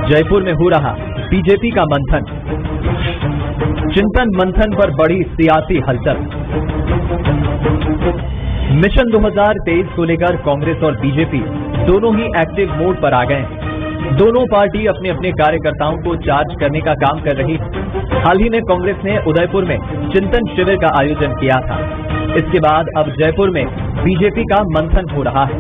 जयपुर में हो रहा बीजेपी का मंथन। चिंतन मंथन पर बड़ी सियासी हलचल। मिशन 2023 को लेकर कांग्रेस और बीजेपी दोनों ही एक्टिव मोड पर आ गए हैं। दोनों पार्टी अपने अपने कार्यकर्ताओं को चार्ज करने का काम कर रही है। हाल ही में कांग्रेस ने उदयपुर में चिंतन शिविर का आयोजन किया था। इसके बाद अब जयपुर में बीजेपी का मंथन हो रहा है।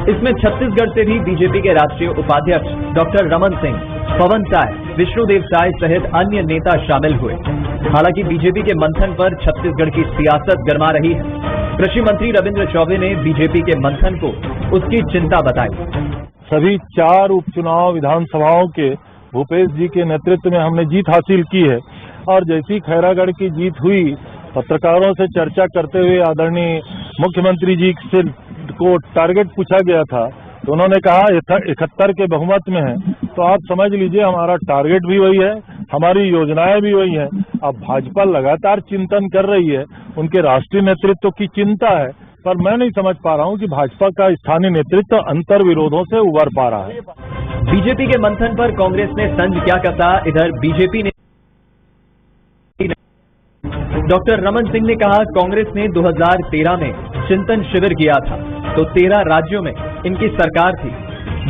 इसमें छत्तीसगढ़ से भी बीजेपी के राष्ट्रीय उपाध्यक्ष डॉक्टर रमन सिंह, पवन साय, विष्णुदेव साय सहित अन्य नेता शामिल हुए। हालांकि बीजेपी के मंथन पर छत्तीसगढ़ की सियासत गरमा रही है। कृषि मंत्री रविंद्र चौबे ने बीजेपी के मंथन को उसकी चिंता बताई। सभी 4 उपचुनाव विधानसभाओं के भूपेश जी के नेतृत्व में हमने जीत हासिल की है और जैसी खैरागढ़ की जीत हुई, पत्रकारों से चर्चा करते हुए आदरणीय मुख्यमंत्री जी से को टारगेट पूछा गया था तो उन्होंने कहा 71 के बहुमत में है। तो आप समझ लीजिए हमारा टारगेट भी वही है, हमारी योजनाएं भी वही हैं। अब भाजपा लगातार चिंतन कर रही है, उनके राष्ट्रीय नेतृत्व की चिंता है, पर मैं नहीं समझ पा रहा हूं कि भाजपा का स्थानीय नेतृत्व अंतर विरोधों से उबर पा रहा है। बीजेपी के मंथन पर कांग्रेस ने तंज क्या कसा। इधर बीजेपी ने डॉक्टर रमन सिंह ने कहा, कांग्रेस ने 2013 में चिंतन शिविर किया था तो 13 राज्यों में इनकी सरकार थी।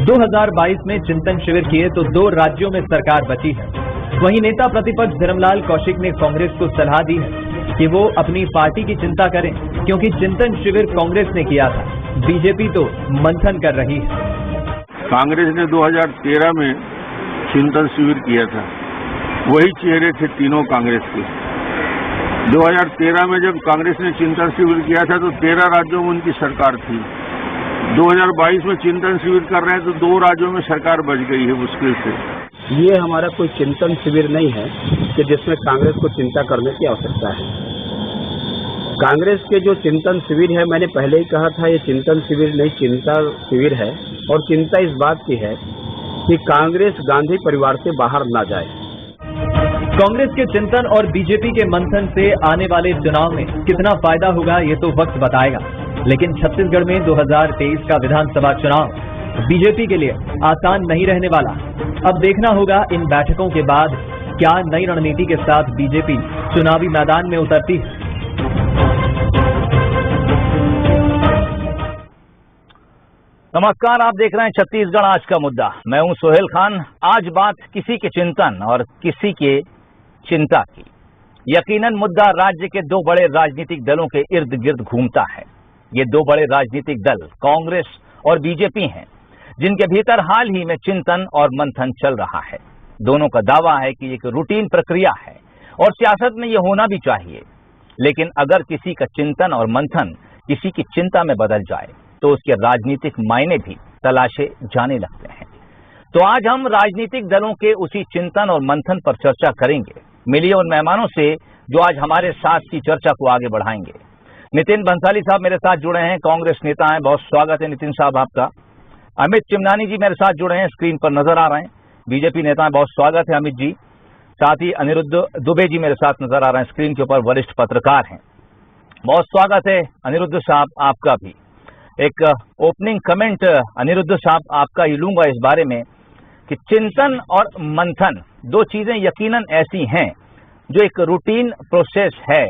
2022 में चिंतन शिविर किए तो 2 राज्यों में सरकार बची है। वहीं नेता प्रतिपक्ष धर्मलाल कौशिक ने कांग्रेस को सलाह दी है कि वो अपनी पार्टी की चिंता करें, क्योंकि चिंतन शिविर कांग्रेस ने किया था, बीजेपी तो मंथन कर रही है। कांग्रेस ने 2013 में चिंतन शिविर किया था, वही चेहरे थे तीनों कांग्रेस के। 2013 में जब कांग्रेस ने चिंतन शिविर किया था तो 13 राज्यों में उनकी सरकार थी। 2022 में चिंतन शिविर कर रहे हैं तो 2 राज्यों में सरकार बच गई है मुश्किल से। ये हमारा कोई चिंतन शिविर नहीं है कि जिसमें कांग्रेस को चिंता करने की आवश्यकता है। कांग्रेस के जो चिंतन शिविर है, मैंने पहले ही कहा था, ये चिंतन शिविर नहीं चिंता शिविर है। और चिंता इस बात की है कि कांग्रेस गांधी परिवार से बाहर ना जाए। कांग्रेस के चिंतन और बीजेपी के मंथन से आने वाले चुनाव में कितना फायदा होगा ये तो वक्त बताएगा। लेकिन छत्तीसगढ़ में 2023 का विधानसभा चुनाव बीजेपी के लिए आसान नहीं रहने वाला। अब देखना होगा इन बैठकों के बाद क्या नई रणनीति के साथ बीजेपी चुनावी मैदान में उतरती है। नमस्कार, आप देख रहे हैं छत्तीसगढ़ आज का मुद्दा। मैं हूं सोहेल खान। आज बात किसी के चिंतन और किसी के चिंता की। यकीनन मुद्दा राज्य के 2 बड़े राजनीतिक दलों के इर्द गिर्द घूमता है। ये 2 बड़े राजनीतिक दल कांग्रेस और बीजेपी हैं, जिनके भीतर हाल ही में चिंतन और मंथन चल रहा है। दोनों का दावा है कि एक रूटीन प्रक्रिया है और सियासत में ये होना भी चाहिए। लेकिन अगर किसी का चिंतन और मंथन किसी की चिंता में बदल जाए तो उसके राजनीतिक मायने भी तलाशे जाने लगते हैं। तो आज हम राजनीतिक दलों के उसी चिंतन और मंथन पर चर्चा करेंगे। मिलिए उन मेहमानों से जो आज हमारे साथ की चर्चा को आगे बढ़ाएंगे। नितिन बंसाली साहब मेरे साथ जुड़े हैं, कांग्रेस नेता हैं, बहुत स्वागत है नितिन साहब आपका। अमित चिमनानी जी मेरे साथ जुड़े हैं, स्क्रीन पर नजर आ रहे हैं, बीजेपी नेता हैं, बहुत स्वागत है अमित जी। साथ ही अनिरुद्ध दुबे जी मेरे साथ नजर आ रहे हैं, स्क्रीन के ऊपर वरिष्ठ पत्रकार हैं, बहुत स्वागत है अनिरुद्ध साहब आपका भी। एक ओपनिंग कमेंट अनिरुद्ध साहब आपका ही लूंगा इस बारे में कि चिंतन और मंथन 2 चीजें यकीनन ऐसी हैं जो एक रूटीन प्रोसेस है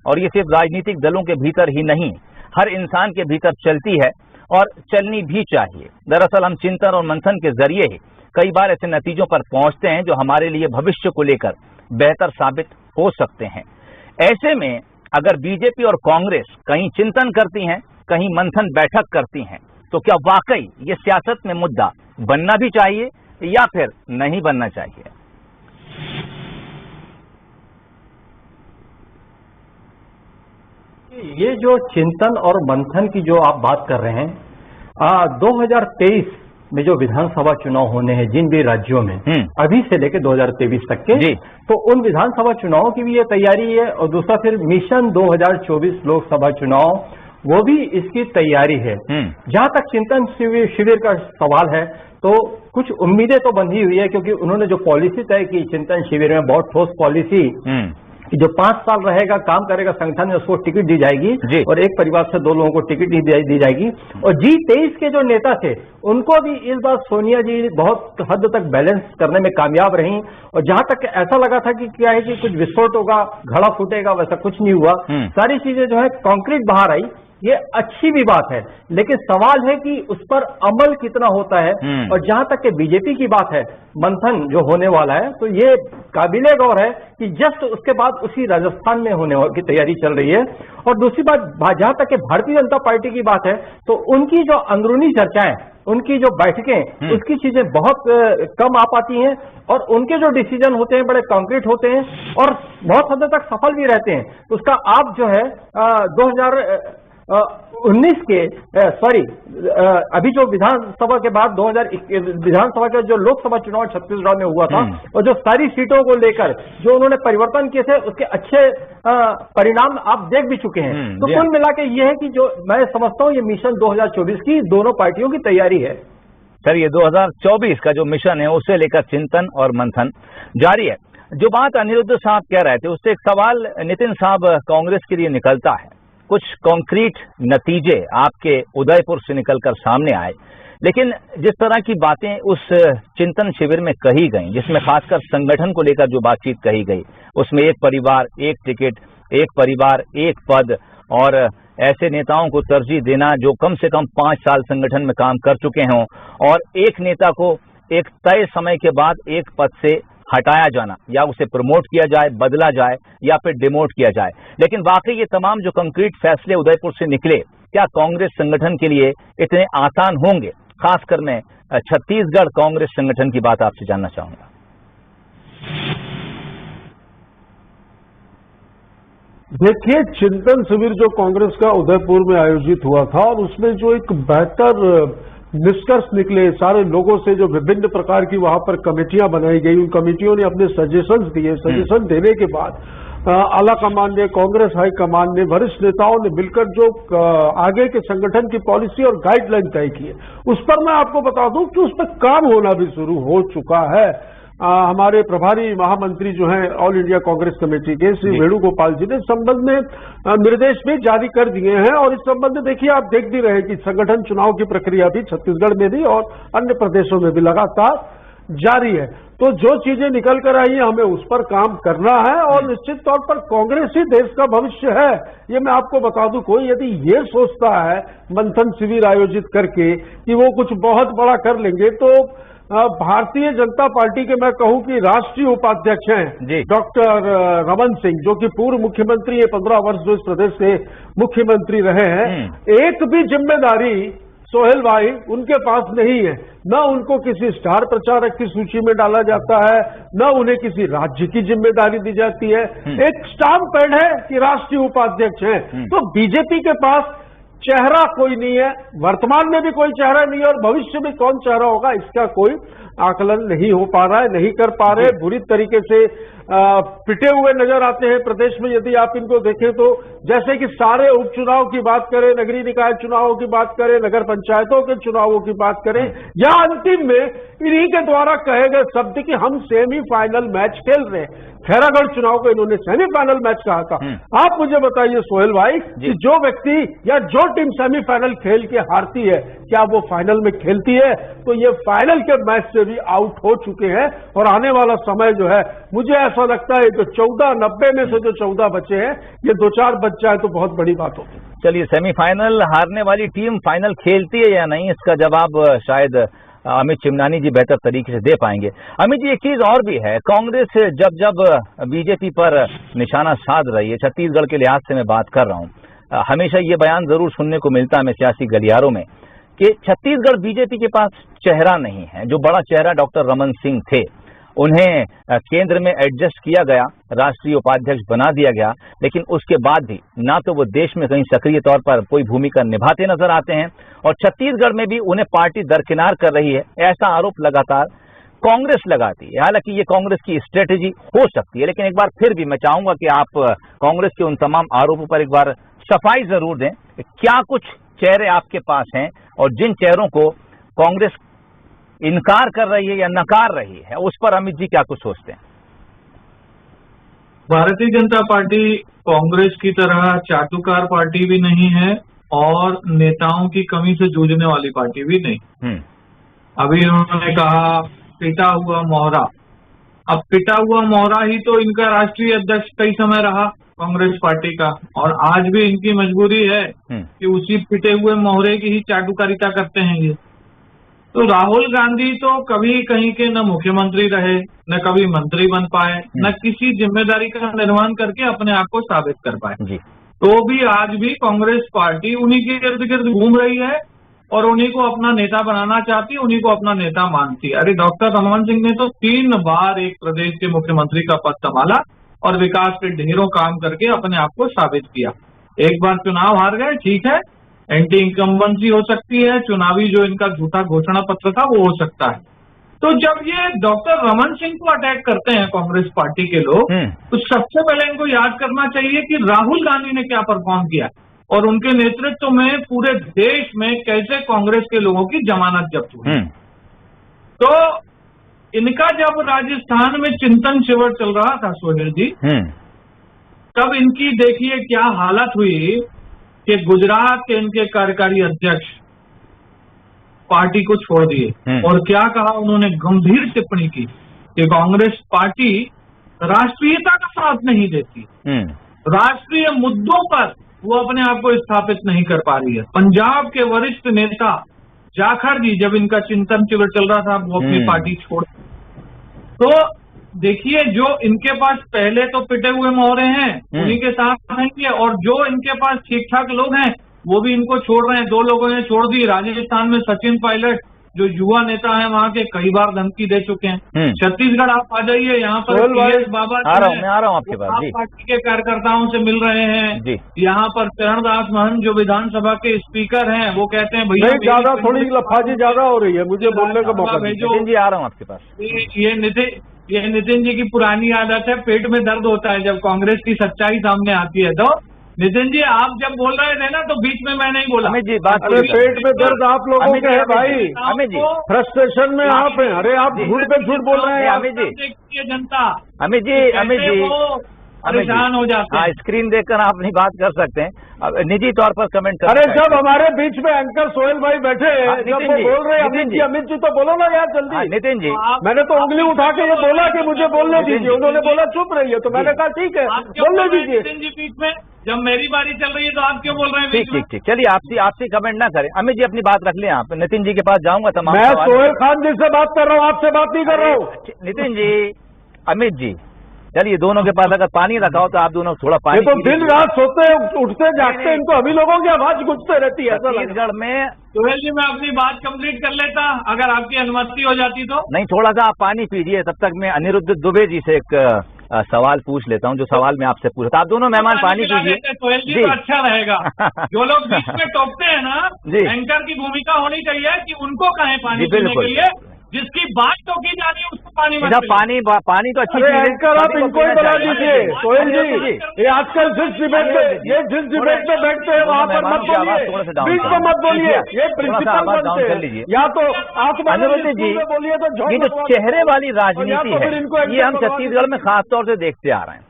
और ये सिर्फ राजनीतिक दलों के भीतर ही नहीं, हर इंसान के भीतर चलती है और चलनी भी चाहिए। दरअसल हम चिंतन और मंथन के जरिए ही कई बार ऐसे नतीजों पर पहुंचते हैं जो हमारे लिए भविष्य को लेकर बेहतर साबित हो सकते हैं। ऐसे में अगर बीजेपी और कांग्रेस कहीं चिंतन करती हैं, कहीं मंथन बैठक करती हैं, तो क्या वाकई ये सियासत में मुद्दा बनना भी चाहिए या फिर नहीं बनना चाहिए? ये जो चिंतन और मंथन की जो आप बात कर रहे हैं, 2023 में जो विधानसभा चुनाव होने हैं जिन भी राज्यों में, अभी से लेकर 2023 तक के, तो उन विधानसभा चुनावों की भी ये तैयारी है। और दूसरा फिर मिशन 2024 लोकसभा चुनाव, वो भी इसकी तैयारी है। जहां तक चिंतन शिविर का सवाल है तो कुछ उम्मीदें तो बंधी हुई है, क्योंकि उन्होंने जो पॉलिसी तय की चिंतन शिविर में, बहुत ठोस पॉलिसी कि जो 5 साल रहेगा, काम करेगा संगठन में, उसको टिकट दी जाएगी और एक परिवार से 2 लोगों को टिकट दी जाएगी। और G23 के जो नेता थे उनको भी इस बार सोनिया जी बहुत हद तक बैलेंस करने में कामयाब रही। और जहां तक ऐसा लगा था कि क्या है कि कुछ विस्फोट होगा, घड़ा फूटेगा, वैसा कुछ नहीं हुआ। सारी चीजें जो है कॉन्क्रीट बाहर आई। ये अच्छी भी बात है, लेकिन सवाल है कि उस पर अमल कितना होता है। और जहां तक के बीजेपी की बात है, मंथन जो होने वाला है, तो ये काबिले गौर है कि जस्ट उसके बाद उसी राजस्थान में होने की तैयारी चल रही है। और दूसरी बात, जहां तक के भारतीय जनता पार्टी की बात है, तो उनकी जो अंदरूनी चर्चाएं, उनकी जो बैठकें, उसकी चीजें बहुत कम आ पाती हैं और उनके जो डिसीजन होते हैं बड़े कॉन्क्रीट होते हैं और बहुत हद तक सफल भी रहते हैं। तो उसका आप जो है 2019 के अभी जो विधानसभा के बाद 2021 विधानसभा के जो लोकसभा चुनाव छत्तीसगढ़ में हुआ था, और जो सारी सीटों को लेकर जो उन्होंने परिवर्तन किए थे, उसके अच्छे परिणाम आप देख भी चुके हैं। तो कुल मिला के ये है कि जो मैं समझता हूं ये मिशन 2024 की दोनों पार्टियों की तैयारी है। सर, ये 2024 का जो मिशन है उसे लेकर चिंतन और मंथन जारी है। जो बात अनिरुद्ध साहब कह रहे थे, उससे एक सवाल नितिन साहब कांग्रेस के लिए निकलता है। कुछ कॉन्क्रीट नतीजे आपके उदयपुर से निकलकर सामने आए, लेकिन जिस तरह की बातें उस चिंतन शिविर में कही गई, जिसमें खासकर संगठन को लेकर जो बातचीत कही गई, उसमें एक परिवार एक टिकट, एक परिवार एक पद और ऐसे नेताओं को तरजीह देना जो कम से कम 5 साल संगठन में काम कर चुके हों और एक नेता को एक तय समय के बाद एक पद से हटाया जाना, या उसे प्रमोट किया जाए, बदला जाए या फिर डिमोट किया जाए। लेकिन वाकई ये तमाम जो कंक्रीट फैसले उदयपुर से निकले, क्या कांग्रेस संगठन के लिए इतने आसान होंगे? खासकर मैं छत्तीसगढ़ कांग्रेस संगठन की बात आपसे जानना चाहूंगा। देखिए, चिंतन शिविर जो कांग्रेस का उदयपुर में आयोजित हुआ था और उसमें जो एक बेहतर निष्कर्ष निकले सारे लोगों से, जो विभिन्न प्रकार की वहां पर कमेटियां बनाई गई, उन कमेटियों ने अपने सजेशंस दिए। सजेशन देने के बाद आला कमान ने, कांग्रेस हाईकमान ने, वरिष्ठ नेताओं ने मिलकर जो आगे के संगठन की पॉलिसी और गाइडलाइन तय की है, उस पर मैं आपको बता दूं कि उस पर काम होना भी शुरू हो चुका है। हमारे प्रभारी महामंत्री जो हैं ऑल इंडिया कांग्रेस कमेटी के श्री वेणुगोपाल जी ने इस संबंध में निर्देश भी जारी कर दिए हैं। और इस संबंध में देखिए, आप देख भी रहे हैं कि संगठन चुनाव की प्रक्रिया भी छत्तीसगढ़ में भी और अन्य प्रदेशों में भी लगातार जारी है। तो जो चीजें निकल कर आई हैं, हमें उस पर काम करना है और निश्चित तौर पर कांग्रेस ही देश का भविष्य है। ये मैं आपको बता दूं, कोई यदि ये सोचता है मंथन शिविर आयोजित करके कि वो कुछ बहुत बड़ा कर लेंगे, तो भारतीय जनता पार्टी के मैं कहूं कि राष्ट्रीय उपाध्यक्ष हैं डॉक्टर रमन सिंह, जो कि पूर्व मुख्यमंत्री है, 15 वर्ष जो इस प्रदेश के मुख्यमंत्री रहे हैं, एक भी जिम्मेदारी सोहेल भाई उनके पास नहीं है। न उनको किसी स्टार प्रचारक की सूची में डाला जाता है, न उन्हें किसी राज्य की जिम्मेदारी दी जाती है। एक स्टाम्प पैड है कि राष्ट्रीय उपाध्यक्ष हैं। तो बीजेपी के पास चेहरा कोई नहीं है, वर्तमान में भी कोई चेहरा नहीं है और भविष्य में कौन चेहरा होगा इसका कोई आकलन नहीं हो पा रहा है, नहीं कर पा रहे। बुरी तरीके से पिटे हुए नजर आते हैं प्रदेश में। यदि आप इनको देखें तो जैसे कि सारे उपचुनाव की बात करें, नगरीय निकाय चुनावों की बात करें, नगर पंचायतों के चुनावों की बात करें, या अंतिम में इन्हीं के द्वारा कहे गए शब्द कि हम सेमीफाइनल मैच खेल रहे हैं। खैरागढ़ चुनाव को इन्होंने सेमीफाइनल मैच कहा था। आप मुझे बताइए सोहेल भाई कि जो व्यक्ति या जो टीम सेमीफाइनल खेल के हारती है, क्या वो फाइनल में खेलती है? तो ये फाइनल के मैच से भी आउट हो चुके हैं और आने वाला समय जो है, मुझे ऐसा लगता है कि 14-90 में से जो 14 बचे हैं, ये 2-4 बच जाए तो बहुत बड़ी बात होगी। चलिए, सेमीफाइनल हारने वाली टीम फाइनल खेलती है या नहीं, इसका जवाब शायद अमित चिमनानी जी बेहतर तरीके से दे पाएंगे। अमित जी, एक चीज और भी है, कांग्रेस जब बीजेपी पर निशाना साध रही है, छत्तीसगढ़ के लिहाज से मैं बात कर रहा हूँ, हमेशा ये बयान जरूर सुनने को मिलता है हमें सियासी गलियारों में कि छत्तीसगढ़ बीजेपी के पास चेहरा नहीं है। जो बड़ा चेहरा डॉक्टर रमन सिंह थे, उन्हें केंद्र में एडजस्ट किया गया, राष्ट्रीय उपाध्यक्ष बना दिया गया, लेकिन उसके बाद भी ना तो वो देश में कहीं सक्रिय तौर पर कोई भूमिका निभाते नजर आते हैं और छत्तीसगढ़ में भी उन्हें पार्टी दरकिनार कर रही है, ऐसा आरोप लगातार कांग्रेस लगाती है। हालांकि ये कांग्रेस की स्ट्रेटेजी हो सकती है, लेकिन एक बार फिर भी मैं चाहूंगा कि आप कांग्रेस के उन तमाम आरोपों पर एक बार सफाई जरूर दें। क्या कुछ चेहरे आपके पास हैं और जिन चेहरों को कांग्रेस इनकार कर रही है या नकार रही है, उस पर अमित जी क्या कुछ सोचते हैं? भारतीय जनता पार्टी कांग्रेस की तरह चाटुकार पार्टी भी नहीं है और नेताओं की कमी से जूझने वाली पार्टी भी नहीं। अभी उन्होंने कहा पिटा हुआ मोहरा। अब पिटा हुआ मोहरा ही तो इनका राष्ट्रीय अध्यक्ष कई समय रहा कांग्रेस पार्टी का, और आज भी इनकी मजबूरी है कि उसी पिटे हुए मोहरे की ही चाटुकारिता करते हैं ये। तो राहुल गांधी तो कभी कहीं के न मुख्यमंत्री रहे, न कभी मंत्री बन पाए, न किसी जिम्मेदारी का निर्वहन करके अपने आप को साबित कर पाए। तो भी आज भी कांग्रेस पार्टी उन्हीं के इर्द गिर्द घूम रही है और उन्हीं को अपना नेता बनाना चाहती है, उन्हीं को अपना नेता मानती है। अरे डॉक्टर रमन सिंह ने तो 3 बार एक प्रदेश के मुख्यमंत्री का पद संभाला और विकास के ढेरों काम करके अपने आप को साबित किया। एक बार चुनाव हार गए, ठीक है, एंटी इनकम्बेंसी हो सकती है, चुनावी जो इनका झूठा घोषणा पत्र था वो हो सकता है। तो जब ये डॉक्टर रमन सिंह को अटैक करते हैं कांग्रेस पार्टी के लोग, तो सबसे पहले इनको याद करना चाहिए कि राहुल गांधी ने क्या परफॉर्म किया और उनके नेतृत्व में पूरे देश में कैसे कांग्रेस के लोगों की जमानत जब्त हुई। तो इनका जब राजस्थान में चिंतन शिविर चल रहा था सोहेल जी, तब इनकी देखिए क्या हालत हुई कि गुजरात के इनके कार्यकारी अध्यक्ष पार्टी को छोड़ दिए और क्या कहा उन्होंने, गंभीर टिप्पणी की कि कांग्रेस पार्टी राष्ट्रीयता का साथ नहीं देती, राष्ट्रीय मुद्दों पर वो अपने आप को स्थापित नहीं कर पा रही है। पंजाब के वरिष्ठ नेता जाखड़ जी जब इनका चिंतन शिविर चल रहा था वो अपनी पार्टी छोड़, तो देखिए जो इनके पास पहले तो पिटे हुए मोहरे हैं उन्हीं के साथ रहेंगे, और जो इनके पास ठीक ठाक लोग हैं वो भी इनको छोड़ रहे हैं। 2 लोगों ने छोड़ दी। राजस्थान में सचिन पायलट जो युवा नेता है वहाँ के, कई बार धमकी दे चुके हैं। छत्तीसगढ़ आप आ जाइए, यहाँ पर PS बाबा आ रहा हूँ आपके पास, पार्टी के कार्यकर्ताओं से मिल रहे हैं। यहाँ पर चरणदास महंत जो विधानसभा के स्पीकर हैं वो कहते हैं भैया ज्यादा थोड़ी लफाजी ज्यादा हो रही है, मुझे बोलने का मौका भेजो। नितिन जी आ रहा हूँ आपके पास। ये नितिन जी की पुरानी आदत है, पेट में दर्द होता है जब कांग्रेस की सच्चाई सामने आती है। तो नितिन जी आप जब बोल रहे थे ना तो बीच में मैं नहीं बोला। अमित जी बात, अरे पेट में दर्द आप लोगों के है भाई, अमित जी फ्रस्ट्रेशन में आप हैं। अरे आप झूठ पे झूठ बोल रहे हैं अमित जी। जनता अमित जी परेशान हो जाते हैं। स्क्रीन देखकर आप नहीं बात कर सकते हैं, अब निजी तौर पर कमेंट कर। अरे जब हमारे बीच में एंकर सोहेल भाई बैठे जब वो बोल रहे हैं अमित जी तो बोलो ना यार जल्दी। नितिन जी मैंने तो उंगली उठा के ये बोला कि मुझे बोलने दीजिए, उन्होंने बोला चुप रही है, तो मैंने कहा ठीक है बोलने दीजिए। नितिन जी बीच में, जब मेरी बारी चल रही है तो आप क्यों बोल रहे हैं? ठीक चलिए आपसे कमेंट ना करें। अमित जी अपनी बात रख लें आप। नितिन जी के पास जाऊंगा तमाम। मैं सोहेल खान जी से बात कर रहा हूँ, आपसे बात नहीं कर रहा हूँ। नितिन जी, अमित जी, चलिए दोनों के पास अगर पानी रखा हो तो आप दोनों थोड़ा पानी। तो दिन रात सोते उठते जागते इनको अभी लोगों की आवाज गुजते रहती है। छत्तीसगढ़ में सोहेल जी मैं अपनी बात कंप्लीट कर लेता अगर आपकी अनुमति हो जाती तो। नहीं, थोड़ा सा आप पानी पीजिए, तब तक मैं अनिरुद्ध दुबे जी से एक सवाल पूछ लेता हूँ, जो सवाल मैं आपसे पूछा था। आप दोनों मेहमान पानी पीजिए। सोहेल जी तो अच्छा रहेगा। जो लोग बीच में टोकते हैं ना, एंकर की भूमिका होनी चाहिए कि उनको कहें पानी पीने के लिए, जिसकी बात तो की जानी है उसको पानी मत पानी तो अच्छी चीज है। एंकर आप इनको ही बना दीजिए। सोहेल जी ये आजकल जिस डिबेट में बैठते हैं वहाँ पर मत बोलिए, बीच में मत बोलिए, ये प्रिंसिपल बनते हैं। या तो आप अनिरुद्ध जी बोलिए तो ये जो चेहरे वाली राजनीति है ये हम छत्तीसगढ़ में खासतौर से देखते आ रहे हैं।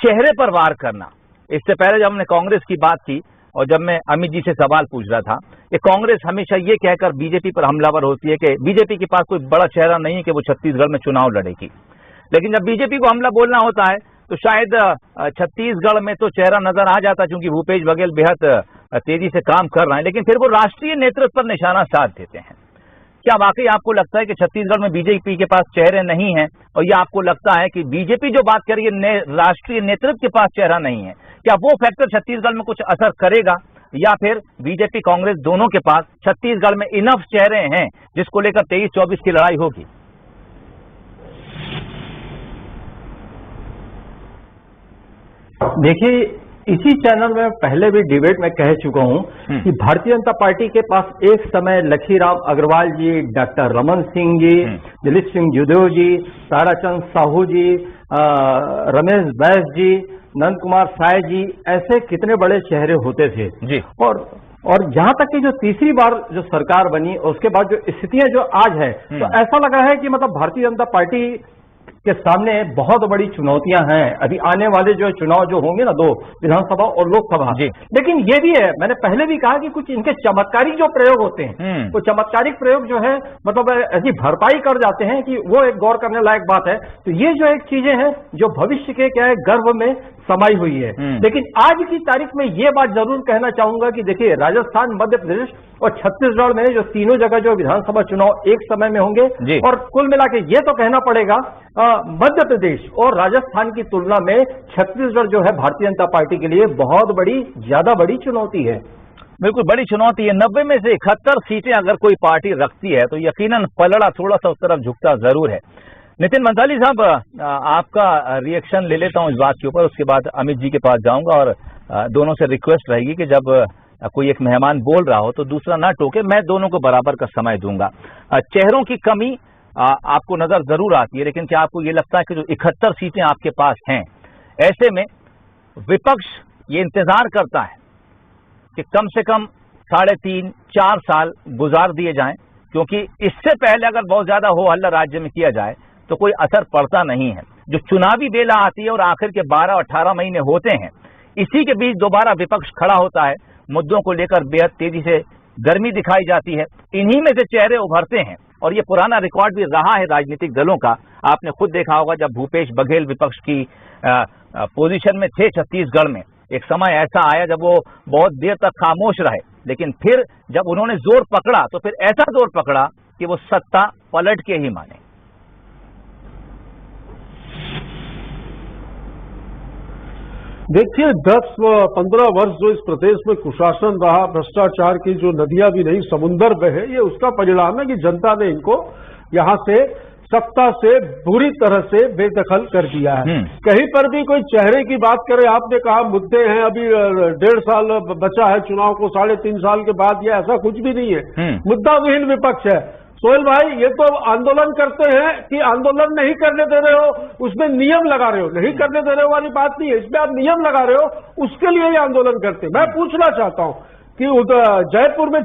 चेहरे पर वार करना। इससे पहले जब हमने कांग्रेस की बात की और जब मैं अमित जी से सवाल पूछ रहा था कि कांग्रेस हमेशा ये कहकर बीजेपी पर हमलावर होती है कि बीजेपी के पास कोई बड़ा चेहरा नहीं है कि वो छत्तीसगढ़ में चुनाव लड़ेगी, लेकिन जब बीजेपी को हमला बोलना होता है तो शायद छत्तीसगढ़ में तो चेहरा नजर आ जाता, क्योंकि भूपेश बघेल बेहद तेजी से काम कर रहे हैं, लेकिन फिर वो राष्ट्रीय नेतृत्व पर निशाना साध देते हैं। क्या वाकई आपको लगता है कि छत्तीसगढ़ में बीजेपी के पास चेहरे नहीं है, और ये आपको लगता है कि बीजेपी जो बात कर रही है राष्ट्रीय नेतृत्व के पास चेहरा नहीं है, क्या वो फैक्टर छत्तीसगढ़ में कुछ असर करेगा, या फिर बीजेपी कांग्रेस दोनों के पास छत्तीसगढ़ में इनफ चेहरे हैं जिसको लेकर 23-24 की लड़ाई होगी? देखिए, इसी चैनल में पहले भी डिबेट में कह चुका हूं कि भारतीय जनता पार्टी के पास एक समय लखीराम अग्रवाल जी, डॉक्टर रमन सिंह जी, दिलीप सिंह जूदेव जी, ताराचंद साहू जी, रमेश बैस जी, नंद कुमार साय जी, ऐसे कितने बड़े चेहरे होते थे जी। और जहां तक कि जो तीसरी बार जो सरकार बनी उसके बाद जो स्थितियां जो आज है, तो ऐसा लग रहा है कि मतलब भारतीय जनता पार्टी के सामने बहुत बड़ी चुनौतियां हैं। अभी आने वाले जो चुनाव जो होंगे ना, 2 विधानसभा और लोकसभा, लेकिन ये भी है, मैंने पहले भी कहा कि कुछ इनके चमत्कारिक जो प्रयोग होते हैं, तो चमत्कारिक प्रयोग जो है मतलब ऐसी भरपाई कर जाते हैं कि वो एक गौर करने लायक बात है। तो ये जो एक चीजें हैं जो भविष्य के क्या है गर्भ में समाई हुई है। लेकिन आज की तारीख में ये बात जरूर कहना चाहूंगा कि देखिए, राजस्थान, मध्य प्रदेश और छत्तीसगढ़ में जो तीनों जगह जो विधानसभा चुनाव एक समय में होंगे, और कुल मिला के ये तो कहना पड़ेगा मध्य प्रदेश और राजस्थान की तुलना में छत्तीसगढ़ जो है भारतीय जनता पार्टी के लिए बहुत बड़ी, ज्यादा बड़ी चुनौती है। बिल्कुल बड़ी चुनौती है। 90 में से 71 सीटें अगर कोई पार्टी रखती है तो यकीनन पलड़ा थोड़ा सा उस तरफ झुकता जरूर है। नितिन मंसाली साहब, आपका रिएक्शन ले लेता हूं इस बात के ऊपर, उसके बाद अमित जी के पास जाऊंगा और दोनों से रिक्वेस्ट रहेगी कि जब कोई एक मेहमान बोल रहा हो तो दूसरा ना टोके, मैं दोनों को बराबर का समय दूंगा। चेहरों की कमी आपको नजर जरूर आती है, लेकिन क्या आपको ये लगता है कि जो 71 सीटें आपके पास हैं, ऐसे में विपक्ष ये इंतजार करता है कि कम से कम 3.5-4 साल गुजार दिए जाएं, क्योंकि इससे पहले अगर बहुत ज्यादा हो हल्ला राज्य में किया जाए तो कोई असर पड़ता नहीं है। जो चुनावी बेला आती है और आखिर के 12-18 महीने होते हैं, इसी के बीच दोबारा विपक्ष खड़ा होता है, मुद्दों को लेकर बेहद तेजी से गर्मी दिखाई जाती है, इन्हीं में से चेहरे उभरते हैं। और ये पुराना रिकॉर्ड भी रहा है राजनीतिक दलों का। आपने खुद देखा होगा जब भूपेश बघेल विपक्ष की पोजीशन में थे छत्तीसगढ़ में, एक समय ऐसा आया जब वो बहुत देर तक खामोश रहे, लेकिन फिर जब उन्होंने जोर पकड़ा तो फिर ऐसा जोर पकड़ा कि वो सत्ता पलट के ही माने। देखिए, 10-15 वर्ष जो इस प्रदेश में कुशासन रहा, भ्रष्टाचार की जो नदियां भी नहीं समुंदर बहे, ये उसका परिणाम है कि जनता ने इनको यहां से सत्ता से बुरी तरह से बेदखल कर दिया है। कहीं पर भी कोई चेहरे की बात करे, आपने कहा मुद्दे हैं, अभी 1.5 साल बचा है चुनाव को, 3.5 साल के बाद, ये ऐसा कुछ भी नहीं है। मुद्दा विहीन विपक्ष है। सोहेल भाई, ये तो आंदोलन करते हैं कि आंदोलन नहीं करने दे रहे हो, उसमें नियम लगा रहे हो। नहीं करने दे रहे हो वाली बात नहीं है, इसमें आप नियम लगा रहे हो, उसके लिए ये आंदोलन करते हैं। मैं पूछना चाहता हूं कि जयपुर में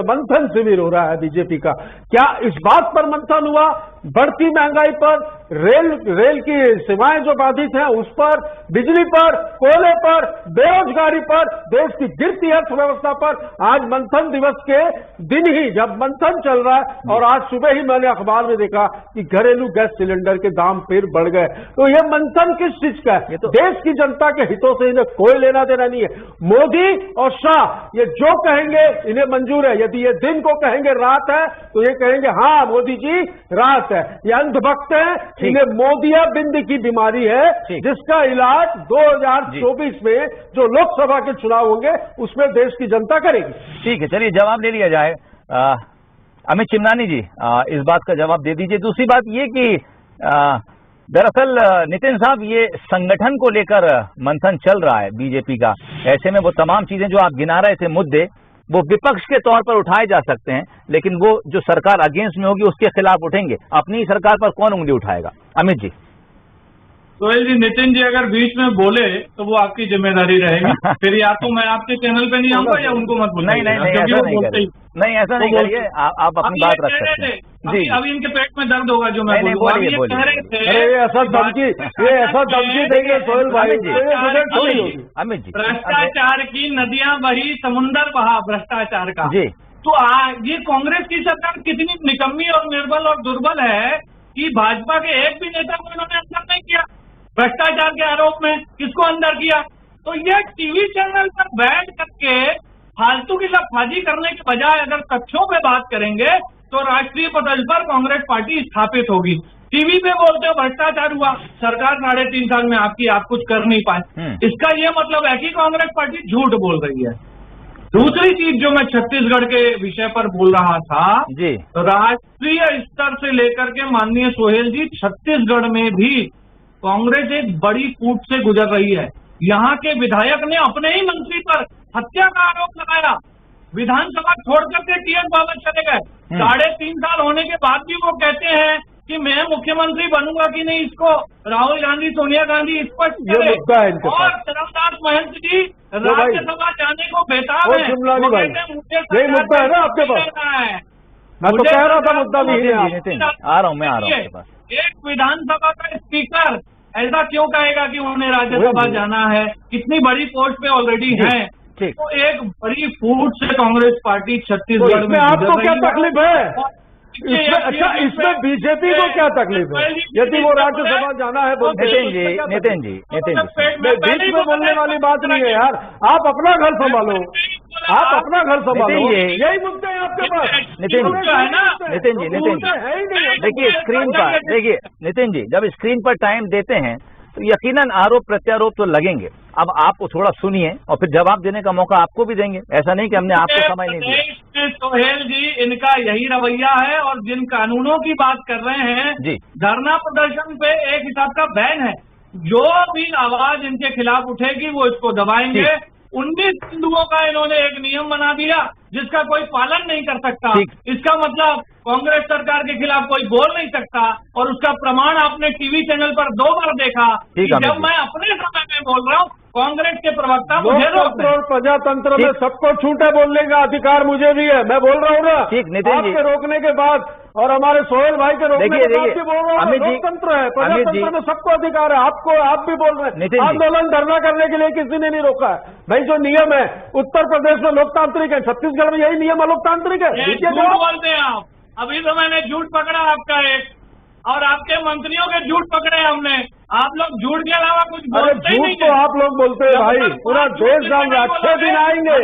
मंथन शिविर हो रहा है बीजेपी का, क्या इस बात पर मंथन हुआ, बढ़ती महंगाई पर, रेल की सेवाएं जो बाधित हैं उस पर, बिजली पर, कोयले पर, बेरोजगारी पर, देश की गिरती अर्थव्यवस्था पर? आज मंथन दिवस के दिन ही जब मंथन चल रहा है, और आज सुबह ही मैंने अखबार में देखा कि घरेलू गैस सिलेंडर के दाम फिर बढ़ गए, तो ये मंथन किस चीज का है? तो देश की जनता के हितों से इन्हें कोई लेना देना नहीं है। मोदी और शाह ये जो कहेंगे इन्हें मंजूर है। यदि ये दिन को कहेंगे रात है तो ये कहेंगे हाँ मोदी जी रात है। ये अंधभक्त है, इन्हें मोदिया बिंद की बीमारी है, जिसका इलाज 2024 में जो लोकसभा के चुनाव होंगे उसमें देश की जनता करेगी। ठीक है, चलिए जवाब ले लिया जाए। अमित चिमनानी जी, इस बात का जवाब दे दीजिए। दूसरी बात ये कि दरअसल नितिन साहब, ये संगठन को लेकर मंथन चल रहा है बीजेपी का, ऐसे में वो तमाम चीजें जो आप गिना रहे थे मुद्दे, वो विपक्ष के तौर पर उठाए जा सकते हैं, लेकिन वो जो सरकार अगेंस्ट में होगी उसके खिलाफ उठेंगे। अपनी सरकार पर कौन उंगली उठाएगा? अमित जी। सोहेल जी, नितिन जी अगर बीच में बोले तो वो आपकी जिम्मेदारी रहेगी। फिर या तो मैं आपके चैनल पे नहीं आऊंगा या उनको मत बोलना। नहीं, ऐसा नहीं करिए, आप अपनी बात रख सकते हैं जी। अभी इनके पेट में दर्द होगा जो मैं बोलिए। अरे ऐसा धमकी देंगे सोहेल भाई? अमित जी, भ्रष्टाचार की नदियां बही, समुंदर बहा भ्रष्टाचार का जी। तो ये कांग्रेस की सरकार कितनी निकम्मी और निर्बल और दुर्बल है कि भाजपा के एक भी नेता को इन्होंने अंदर नहीं किया भ्रष्टाचार के आरोप में। किसको अंदर किया? तो ये टीवी चैनल पर बैठ करके फालतू की लफाजी करने के बजाय अगर तथ्यों पे बात करेंगे तो राष्ट्रीय पटल पर कांग्रेस पार्टी स्थापित होगी। टीवी पे बोलते हो भ्रष्टाचार हुआ, सरकार 3.5 साल में आपकी आप कुछ कर नहीं पाए, इसका ये मतलब है कि कांग्रेस पार्टी झूठ बोल रही है। दूसरी चीज जो मैं छत्तीसगढ़ के विषय पर बोल रहा था जी, राष्ट्रीय स्तर से लेकर के माननीय सोहेल जी, छत्तीसगढ़ में भी कांग्रेस एक बड़ी कूट से गुजर रही है। यहाँ के विधायक ने अपने ही मंत्री पर हत्या का आरोप लगाया, विधानसभा छोड़ करके टीएस बाबा चले गए। 3.5 साल होने के बाद भी वो कहते हैं कि मैं मुख्यमंत्री बनूंगा कि नहीं, इसको राहुल गांधी, सोनिया गांधी स्पष्ट करें। और चरणदास महंत जी राज्यसभा जाने को बेताब है। यही मुद्दा है ना आपके पास? मैं तो कह रहा था मुद्दा भी है। नितिन आ रहा हूँ, मैं आ रहा हूँ आपके पास। एक विधानसभा का स्पीकर ऐसा क्यों कहेगा कि उन्हें राज्यसभा जाना है? कितनी बड़ी पोस्ट पे ऑलरेडी है। तो एक बड़ी फूट से कांग्रेस पार्टी छत्तीसगढ़ में आपको क्या तकलीफ है? अच्छा, इसमें बीजेपी को क्या तकलीफ है यदि वो राज्यसभा जाना है? नितिन जी बीच में बोलने वाली बात नहीं है यार। आप अपना घर संभालो, आप अपना घर संभालो, यही मुद्दे हैं आपके पास। नितिन जी देखिए स्क्रीन पर, देखिए नितिन जी जब स्क्रीन पर टाइम देते हैं तो यकीनन आरोप प्रत्यारोप तो लगेंगे। अब आप थोड़ा सुनिए और फिर जवाब देने का मौका आपको भी देंगे। ऐसा नहीं कि हमने आपको समय नहीं दिया। सोहेल जी इनका यही रवैया है और जिन कानूनों की बात कर रहे हैं जी, धरना प्रदर्शन पे एक हिसाब का बैन है। जो भी आवाज इनके खिलाफ उठेगी वो इसको दबाएंगे। 19 हिंदुओं का इन्होंने एक नियम बना दिया जिसका कोई पालन नहीं कर सकता। इसका मतलब कांग्रेस सरकार के खिलाफ कोई बोल नहीं सकता और उसका प्रमाण आपने टीवी चैनल पर 2 बार देखा कि जब मैं अपने समय में बोल रहा हूँ कांग्रेस के प्रवक्ता मुझे रोकते हैं। प्रजातंत्र में सबको छूट है बोलने का अधिकार, मुझे भी है। मैं बोल रहा हूँ ना, आपके रोकने के बाद और हमारे सोहेल भाई के रोकने के बाद भी बोल रहा हूँ। लोकतंत्र है, प्रजातंत्र में सबको अधिकार है। आपको आप भी बोल रहे हैं आंदोलन धरना करने के लिए किसी ने नहीं रोका है। भाई जो नियम है उत्तर प्रदेश में लोकतांत्रिक है, छत्तीसगढ़ में यही नियम अलोकतांत्रिक है। झूठ बोलते हैं आप। अभी तो मैंने झूठ पकड़ा आपका एक, और आपके मंत्रियों के झूठ पकड़े हमने। आप लोग झूठ के अलावा कुछ बोलते ही नहीं। तो आप लोग बोलते हैं भाई, पूरा देश जान रहा। अच्छे दिन आएंगे।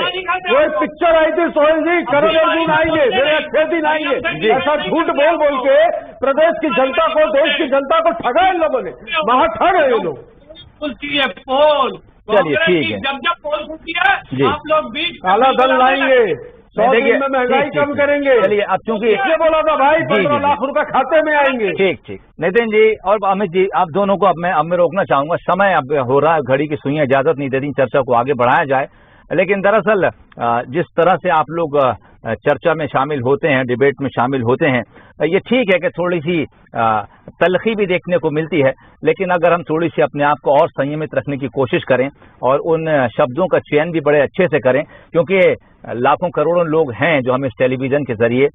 वो एक पिक्चर आई थी सोहेल जी, करण अर्जुन आएंगे, मेरे अच्छे दिन आएंगे। ऐसा झूठ बोल बोल के प्रदेश की जनता को, देश की जनता को ठगा इन लोगों ने। वहाँ ठग है ये लोग। पोल चलिए ठीक है, जब पोल खुलती है आप लोग बीच काला धन लाएंगे, 100 दिन में महंगाई कम करेंगे। चलिए अब चूंकि इसलिए बोला था भाई 15 लाख रुपए खाते में आएंगे। ठीक नितिन जी और अमित जी, आप दोनों को अब मैं रोकना चाहूंगा। समय अब हो रहा है, घड़ी की सुइयां इजाजत नहीं देती चर्चा को आगे बढ़ाया जाए। लेकिन दरअसल जिस तरह से आप लोग चर्चा में शामिल होते हैं, डिबेट में शामिल होते हैं, ये ठीक है कि थोड़ी सी तलखी भी देखने को मिलती है। लेकिन अगर हम थोड़ी सी अपने आप को और संयमित रखने की कोशिश करें और उन शब्दों का चयन भी बड़े अच्छे से करें, क्योंकि लाखों करोड़ों लोग हैं जो हम इस टेलीविजन के जरिए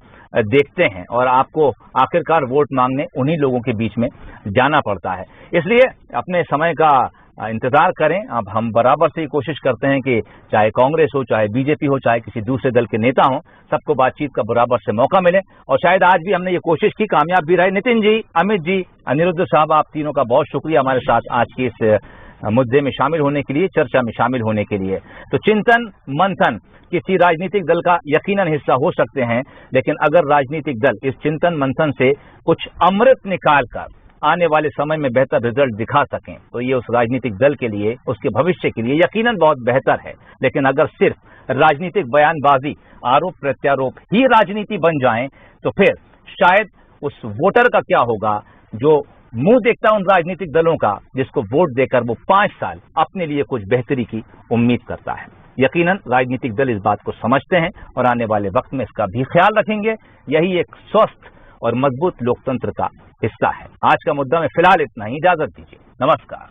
देखते हैं और आपको आखिरकार वोट मांगने उन्हीं लोगों के बीच में जाना पड़ता है। इसलिए अपने समय का इंतजार करें। अब हम बराबर से ही कोशिश करते हैं कि चाहे कांग्रेस हो, चाहे बीजेपी हो, चाहे किसी दूसरे दल के नेता हो, सबको बातचीत का बराबर से मौका मिले। और शायद आज भी हमने ये कोशिश की, कामयाब भी रहे। नितिन जी, अमित जी, अनिरुद्ध साहब, आप तीनों का बहुत शुक्रिया हमारे साथ आज की इस मुद्दे में शामिल होने के लिए, चर्चा में शामिल होने के लिए। तो चिंतन मंथन किसी राजनीतिक दल का यकीनन हिस्सा हो सकते हैं, लेकिन अगर राजनीतिक दल इस चिंतन मंथन से कुछ अमृत निकाल कर आने वाले समय में बेहतर रिजल्ट दिखा सकें तो ये उस राजनीतिक दल के लिए, उसके भविष्य के लिए यकीनन बहुत बेहतर है। लेकिन अगर सिर्फ राजनीतिक बयानबाजी, आरोप प्रत्यारोप ही राजनीति बन जाएं तो फिर शायद उस वोटर का क्या होगा जो मुंह देखता उन राजनीतिक दलों का जिसको वोट देकर वो 5 साल अपने लिए कुछ बेहतरी की उम्मीद करता है। यकीनन राजनीतिक दल इस बात को समझते हैं और आने वाले वक्त में इसका भी ख्याल रखेंगे। यही एक स्वस्थ और मजबूत लोकतंत्र का हिस्सा है। आज का मुद्दा में फिलहाल इतना ही, इजाजत दीजिए, नमस्कार।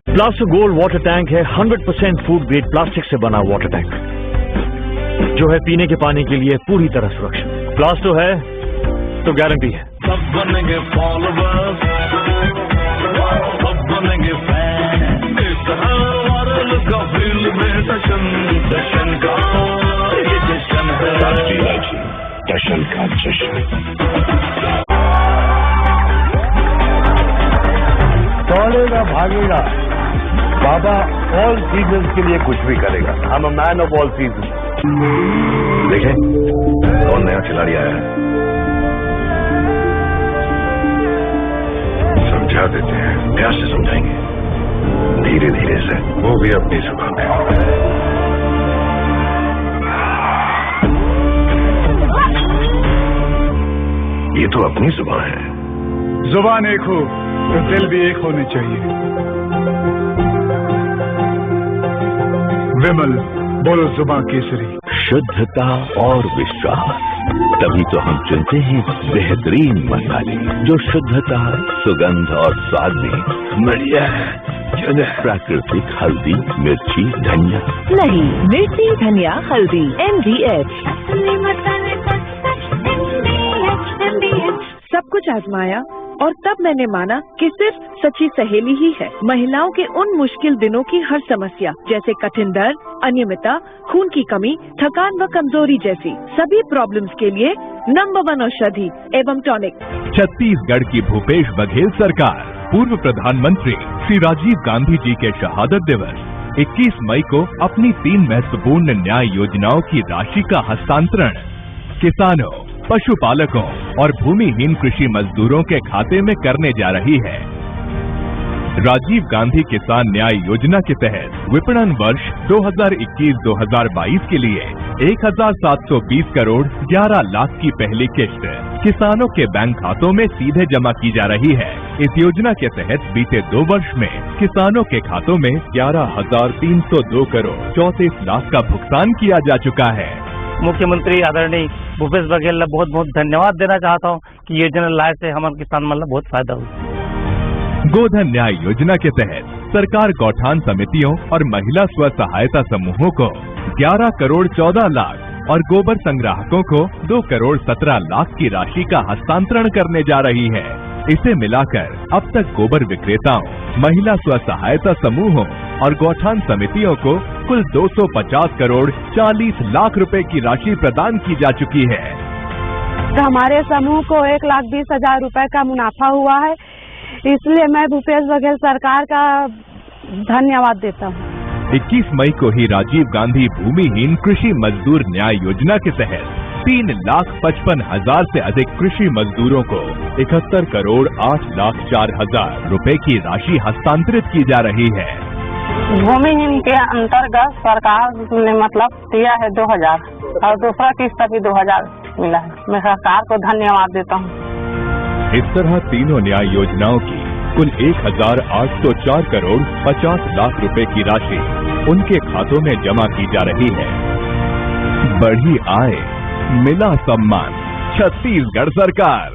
प्लास्टिक गोल्ड वाटर टैंक है 100% फूड ग्रेड प्लास्टिक से बना वाटर टैंक जो है पीने के पानी के लिए पूरी तरह सुरक्षित। प्लास्टो है तो गारंटी है। सब बनेंगे फॉलोवर्स, सब बनेंगे फैन, इस वर्ल्ड का फील में जश्न का ये जश्न है, जश्न का जश्न। दौड़ेगा भागेगा बाबा, ऑल सीजन के लिए कुछ भी करेगा। I am a man of all season. देखें कौन नया खिलाड़ी आया है, समझा देते हैं। प्यार से समझाएंगे, धीरे धीरे से, वो भी अपनी जुबान पे। ये तो अपनी जुबान है। जुबान एक हो तो दिल भी एक होने चाहिए। विमल बोलो जुबान केसरी। शुद्धता और विश्वास। तभी तो हम चुनते हैं बेहतरीन मसाले जो शुद्धता, सुगंध और स्वाद में बढ़िया है। प्राकृतिक हल्दी, मिर्ची, धनिया। नहीं, मिर्ची, धनिया, हल्दी, MDH। सब कुछ आजमाया और तब मैंने माना कि सिर्फ सच्ची सहेली ही है महिलाओं के उन मुश्किल दिनों की हर समस्या, जैसे कठिन दर्द, अनियमितता, खून की कमी, थकान व कमजोरी जैसी सभी प्रॉब्लम्स के लिए नंबर 1 औषधि एवं टॉनिक। छत्तीसगढ़ की भूपेश बघेल सरकार पूर्व प्रधानमंत्री श्री राजीव गांधी जी के शहादत दिवस 21 मई को अपनी 3 महत्वपूर्ण न्याय योजनाओं की राशि का हस्तांतरण किसानों, पशुपालकों और भूमिहीन कृषि मजदूरों के खाते में करने जा रही है। राजीव गांधी किसान न्याय योजना के तहत विपणन वर्ष 2021-2022 के लिए 1,720 करोड़ 11 लाख की पहली किश्त किसानों के बैंक खातों में सीधे जमा की जा रही है। इस योजना के तहत बीते 2 वर्ष में किसानों के खातों में 11,302 करोड़ 34 लाख का भुगतान किया जा चुका है। मुख्यमंत्री आदरणीय भूपेश बघेल ने बहुत बहुत धन्यवाद देना चाहता हूँ कि योजना लाए से हमारे किसान मतलब बहुत फायदा हुआ। गोधन न्याय योजना के तहत सरकार गौठान समितियों और महिला स्व सहायता समूहों को 11 करोड़ 14 लाख और गोबर संग्राहकों को 2 करोड़ 17 लाख की राशि का हस्तांतरण करने जा रही है। इसे मिलाकर अब तक गोबर विक्रेताओं, महिला स्व सहायता समूहों और गौठान समितियों को कुल 250 करोड़ 40 लाख रुपए की राशि प्रदान की जा चुकी है। तो हमारे समूह को 1,20,000 रुपए का मुनाफा हुआ है, इसलिए मैं भूपेश बघेल सरकार का धन्यवाद देता हूँ। 21 मई को ही राजीव गांधी भूमिहीन कृषि मजदूर न्याय योजना के तहत 3,55,000 से अधिक कृषि मजदूरों को 71 करोड़ 8,04,000 रुपए की राशि हस्तांतरित की जा रही है। भूमिहीन के अंतर्गत सरकार ने मतलब दिया है 2,000 और दूसरा किस्त भी 2,000 मिला है। मैं सरकार को धन्यवाद देता हूँ। इस तरह तीनों न्याय योजनाओं की कुल 1,804 करोड़ 50 लाख रुपए की राशि उनके खातों में जमा की जा रही है। बढ़ी आय, मिला सम्मान। छत्तीसगढ़ सरकार।